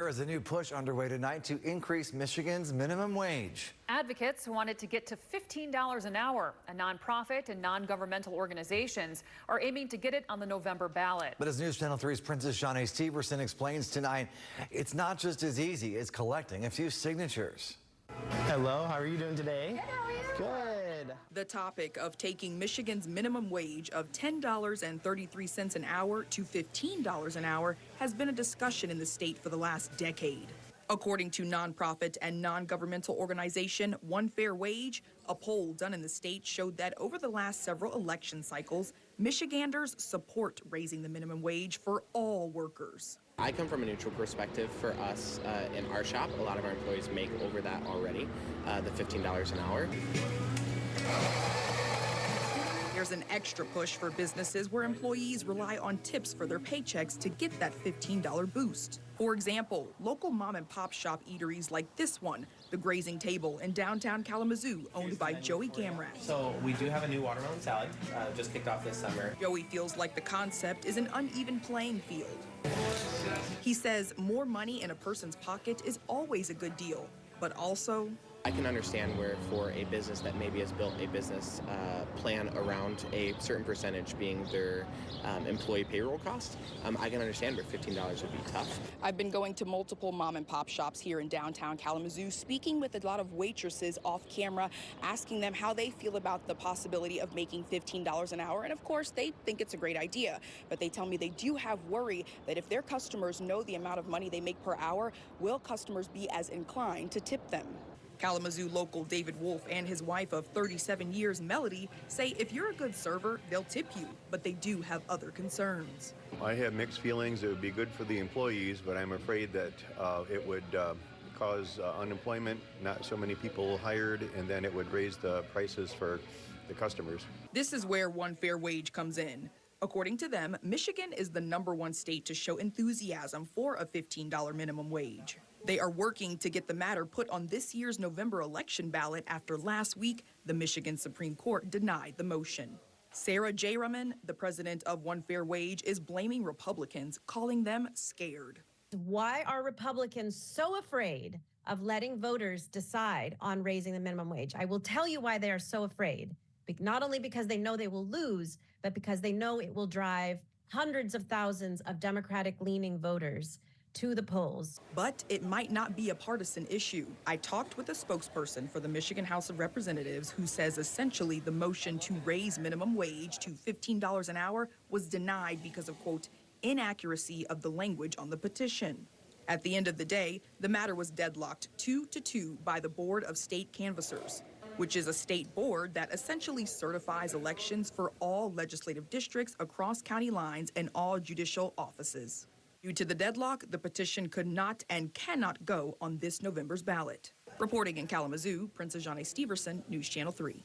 There is a new push underway tonight to increase Michigan's minimum wage. Advocates want it to get to $15 an hour. A nonprofit and non-governmental organizations are aiming to get it on the November ballot. But as News Channel 3's Princess Steverson explains tonight, it's not just as easy as collecting a few signatures. Hello, how are you doing today? Good, how are you? Good. The topic of taking Michigan's minimum wage of $10.33 an hour to $15 an hour has been a discussion in the state for the last decade. According to nonprofit and non-governmental organization One Fair Wage, a poll done in the state showed that over the last several election cycles, Michiganders support raising the minimum wage for all workers. I come from a neutral perspective. For us in our shop, a lot of our employees make over that already, the $15 an hour. There's an extra push for businesses where employees rely on tips for their paychecks to get that $15 boost. For example, local mom and pop shop eateries like this one, the Grazing Table in downtown Kalamazoo, owned by Joey Gamrat. So we do have a new watermelon salad, just kicked off this summer. Joey feels like the concept is an uneven playing field. He says more money in a person's pocket is always a good deal, but also I can understand where for a business that maybe has built a business plan around a certain percentage being their employee payroll cost, I can understand where $15 would be tough. I've been going to multiple mom and pop shops here in downtown Kalamazoo, speaking with a lot of waitresses off camera, asking them how they feel about the possibility of making $15 an hour. And of course, they think it's a great idea, but they tell me they do have worry that if their customers know the amount of money they make per hour, will customers be as inclined to tip them? Kalamazoo local David Wolf and his wife of 37 years, Melody, say if you're a good server, they'll tip you, but they do have other concerns. I have mixed feelings. It would be good for the employees, but I'm afraid that it would cause unemployment, not so many people hired, and then it would raise the prices for the customers. This is where One Fair Wage comes in. According to them, Michigan is the #1 state to show enthusiasm for a $15 minimum wage. They are working to get the matter put on this year's November election ballot after last week the Michigan Supreme Court denied the motion. Sarah Jayraman, the president of One Fair Wage, is blaming Republicans, calling them scared. Why are Republicans so afraid of letting voters decide on raising the minimum wage? I will tell you why they are so afraid. Not only because they know they will lose, but because they know it will drive hundreds of thousands of Democratic-leaning voters to the polls. But it might not be a partisan issue. I talked with a spokesperson for the Michigan House of Representatives who says essentially the motion to raise minimum wage to $15 an hour was denied because of, quote, inaccuracy of the language on the petition. At the end of the day, the matter was deadlocked 2-2 by the Board of State Canvassers, which is a state board that essentially certifies elections for all legislative districts across county lines and all judicial offices. Due to the deadlock, the petition could not and cannot go on this November's ballot. Reporting in Kalamazoo, Princess Steverson, News Channel 3.